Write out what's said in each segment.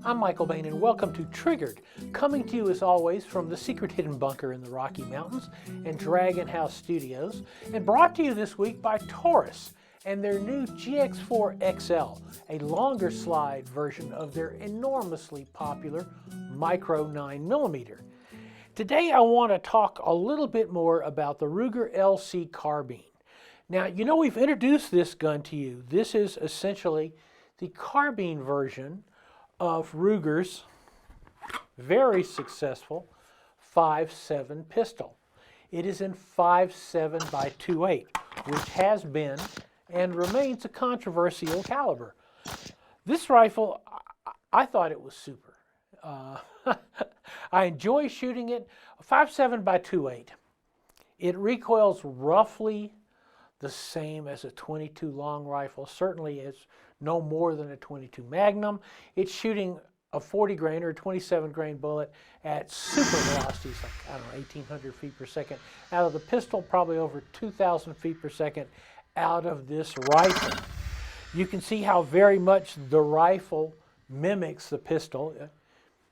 I'm Michael Bain and welcome to Triggered, coming to you as always from the secret hidden bunker in the Rocky Mountains and Dragon House Studios, and brought to you this week by Taurus and their new GX4 XL, a longer slide version of their enormously popular Micro 9mm. Today I want to talk a little bit more about the Ruger LC Carbine. Now, you know, we've introduced this gun to you. This is essentially the carbine version of Ruger's very successful 5.7 pistol. It is in 5.7 by 2.8, which has been and remains a controversial caliber. This rifle, I thought it was super. I enjoy shooting it. 5.7 by 2.8. It recoils roughly the same as a 22 long rifle. Certainly it's no more than a 22 Magnum. It's shooting a 40 grain or a 27 grain bullet at super velocities, like, I don't know, 1,800 feet per second. Out of the pistol, probably over 2,000 feet per second out of this rifle. You can see how very much the rifle mimics the pistol.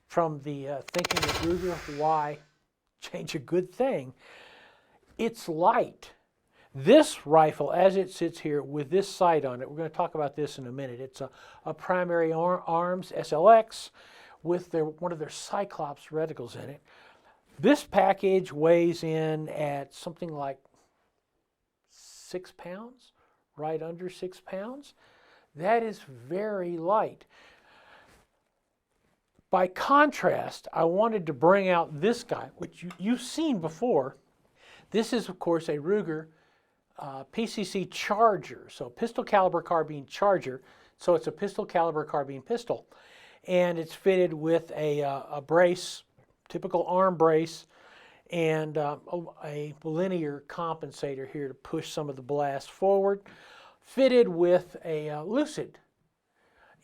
From the thinking of Ruger, why change a good thing? It's light. This rifle, as it sits here with this sight on it, we're going to talk about this in a minute. It's a primary arms SLX with one of their Cyclops reticles in it. This package weighs in at something like 6 pounds, right under 6 pounds. That is very light. By contrast, I wanted to bring out this guy, which you've seen before. This is, of course, a Ruger PCC Charger, so pistol caliber carbine Charger. So it's a pistol caliber carbine pistol, and it's fitted with a brace, typical arm brace, and a linear compensator here to push some of the blast forward. Fitted with a Lucid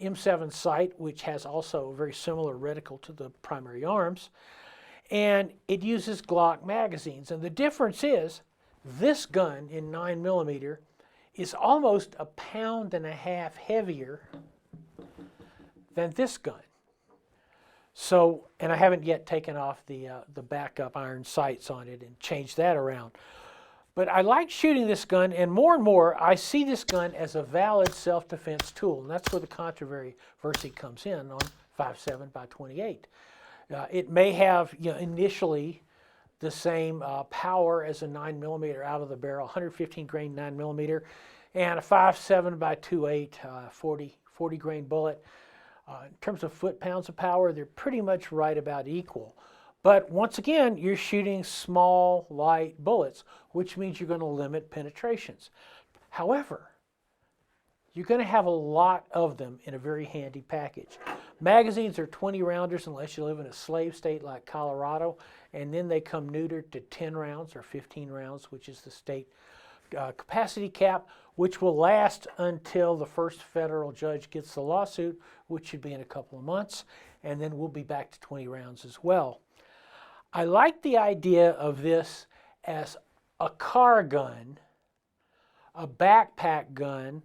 M7 sight, which has also a very similar reticle to the primary arms, and it uses Glock magazines. And the difference is, this gun in 9mm is almost 1.5 pounds heavier than this gun. So, and I haven't yet taken off the backup iron sights on it and changed that around. But I like shooting this gun, and more I see this gun as a valid self-defense tool, and that's where the controversy comes in on 5.7 by 28. It may have, you know, initially the same power as a 9mm out of the barrel, 115 grain 9mm, and a 5.7 by 2.8 40 grain bullet. In terms of foot-pounds of power, they're pretty much right about equal. But once again, you're shooting small, light bullets, which means you're going to limit penetrations. However, you're going to have a lot of them in a very handy package. Magazines are 20 rounders unless you live in a slave state like Colorado, and then they come neutered to 10 rounds or 15 rounds, which is the state capacity cap, which will last until the first federal judge gets the lawsuit, which should be in a couple of months, and then we'll be back to 20 rounds as well. I like the idea of this as a car gun, a backpack gun,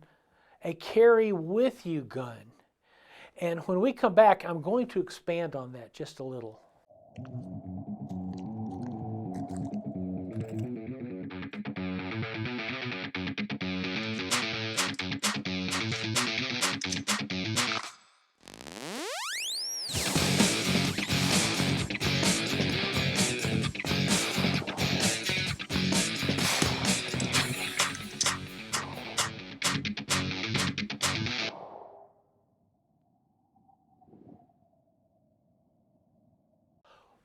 a carry-with-you gun. And when we come back, I'm going to expand on that just a little.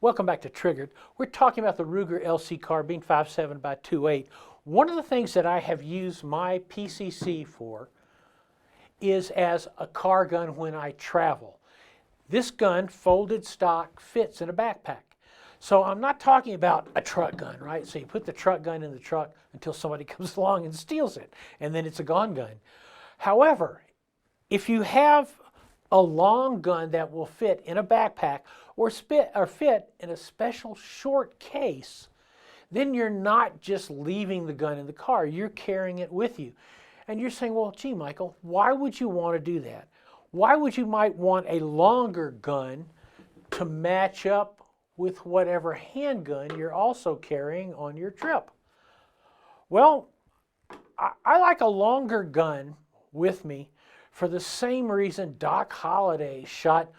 Welcome back to Triggered. We're talking about the Ruger LC Carbine 5.7 by 2.8. One of the things that I have used my PCC for is as a car gun when I travel. This gun, folded stock, fits in a backpack. So I'm not talking about a truck gun, right? So you put the truck gun in the truck until somebody comes along and steals it, and then it's a gone gun. However, if you have a long gun that will fit in a backpack or fit in a special short case, then you're not just leaving the gun in the car, you're carrying it with you. And you're saying, well, gee, Michael, why would you want to do that? why would you might want a longer gun to match up with whatever handgun you're also carrying on your trip? Well, I like a longer gun with me for the same reason Doc Holliday shot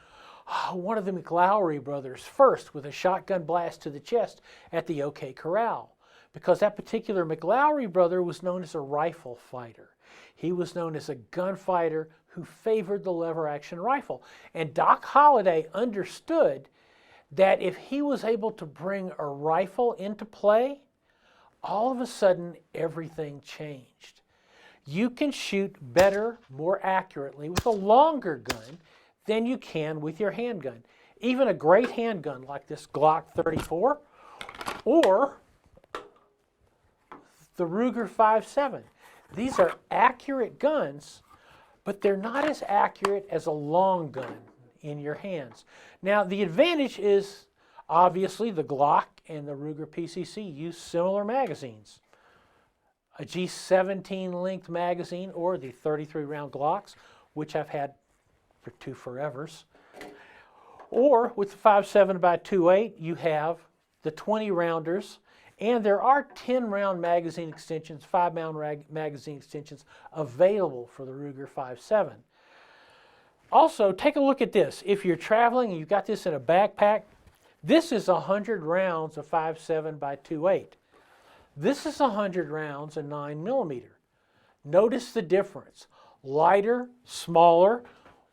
one of the McLaury brothers first with a shotgun blast to the chest at the OK Corral, because that particular McLaury brother was known as a rifle fighter. He was known as a gunfighter who favored the lever action rifle. And Doc Holliday understood that if he was able to bring a rifle into play, all of a sudden everything changed. You can shoot better, more accurately with a longer gun than you can with your handgun. Even a great handgun like this Glock 34 or the Ruger 5.7. These are accurate guns, but they're not as accurate as a long gun in your hands. Now, the advantage is obviously the Glock and the Ruger PCC use similar magazines. A G17 length magazine or the 33 round Glocks, which I've had for 2 forevers. Or with the 5.7x2.8, you have the 20 rounders, and there are 10 round magazine extensions, 5 round magazine extensions available for the Ruger 5.7. Also, take a look at this. If you're traveling and you've got this in a backpack, this is 100 rounds of 5.7x2.8. This is 100 rounds of 9mm. Notice the difference. Lighter, smaller.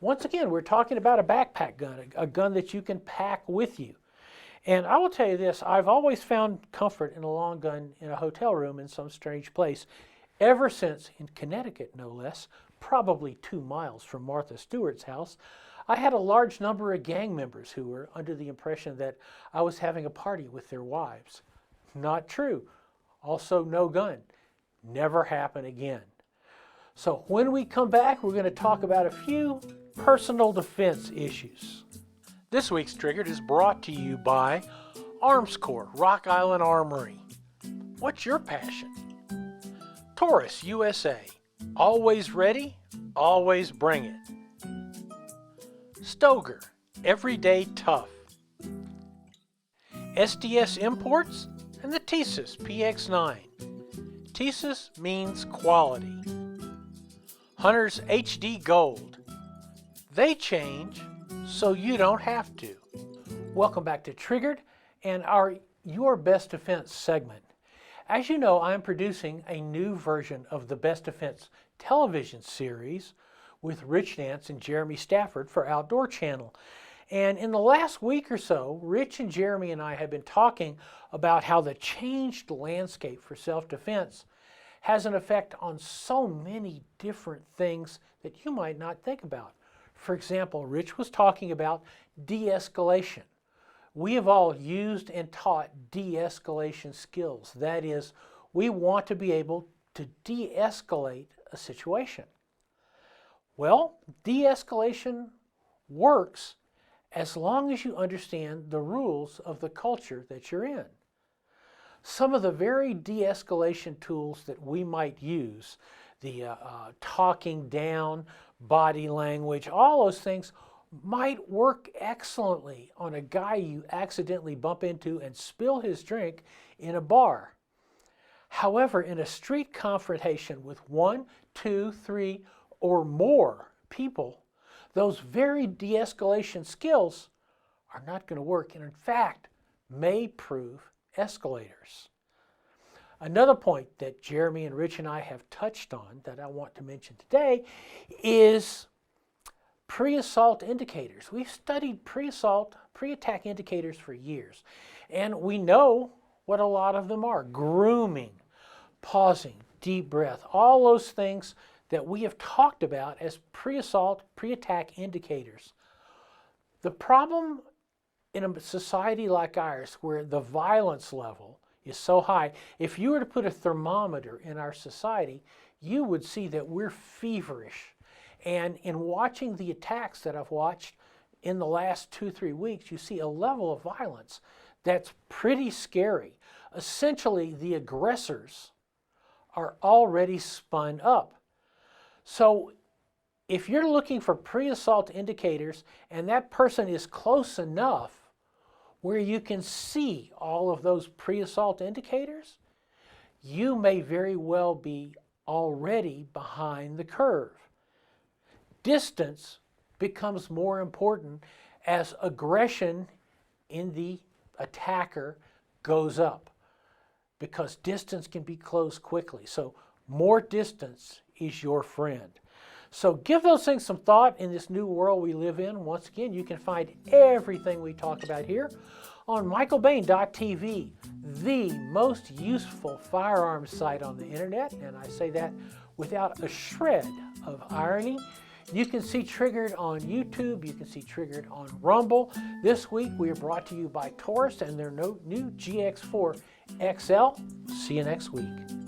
Once again, we're talking about a backpack gun, a gun that you can pack with you. And I will tell you this, I've always found comfort in a long gun in a hotel room in some strange place, ever since, in Connecticut no less, probably 2 miles from Martha Stewart's house, I had a large number of gang members who were under the impression that I was having a party with their wives. Not true. Also, no gun. Never happen again. So when we come back, we're going to talk about a few personal defense issues. This week's Triggered is brought to you by Arms Corps, Rock Island Armory. What's your passion? Taurus USA. Always ready, always bring it. Stoger, everyday tough. SDS Imports and the Thesis PX9. Thesis means quality. Hunter's HD Gold. They change so you don't have to. Welcome back to Triggered and our Your Best Defense segment. As you know, I'm producing a new version of the Best Defense television series with Rich Nance and Jeremy Stafford for Outdoor Channel. And in the last week or so, Rich and Jeremy and I have been talking about how the changed landscape for self-defense has an effect on so many different things that you might not think about. For example, Rich was talking about de-escalation. We have all used and taught de-escalation skills. That is, we want to be able to de-escalate a situation. Well, de-escalation works as long as you understand the rules of the culture that you're in. Some of the very de-escalation tools that we might use, the talking down, body language, all those things might work excellently on a guy you accidentally bump into and spill his drink in a bar. However, in a street confrontation with 1, 2, 3, or more people, those very de-escalation skills are not going to work and in fact may prove escalators. Another point that Jeremy and Rich and I have touched on that I want to mention today is pre-assault indicators. We've studied pre-assault, pre-attack indicators for years, and we know what a lot of them are. Grooming, pausing, deep breath, all those things that we have talked about as pre-assault, pre-attack indicators. The problem in a society like ours, where the violence level is so high, if you were to put a thermometer in our society, you would see that we're feverish. And in watching the attacks that I've watched in the last 2-3 weeks, you see a level of violence that's pretty scary. Essentially, the aggressors are already spun up. So if you're looking for pre-assault indicators and that person is close enough where you can see all of those pre-assault indicators, you may very well be already behind the curve. Distance becomes more important as aggression in the attacker goes up, because distance can be closed quickly. So more distance is your friend. So give those things some thought in this new world we live in. Once again, you can find everything we talk about here on michaelbain.tv, the most useful firearms site on the internet, and I say that without a shred of irony. You can see Triggered on YouTube. You can see Triggered on Rumble. This week we are brought to you by Taurus and their new GX4 XL. See you next week.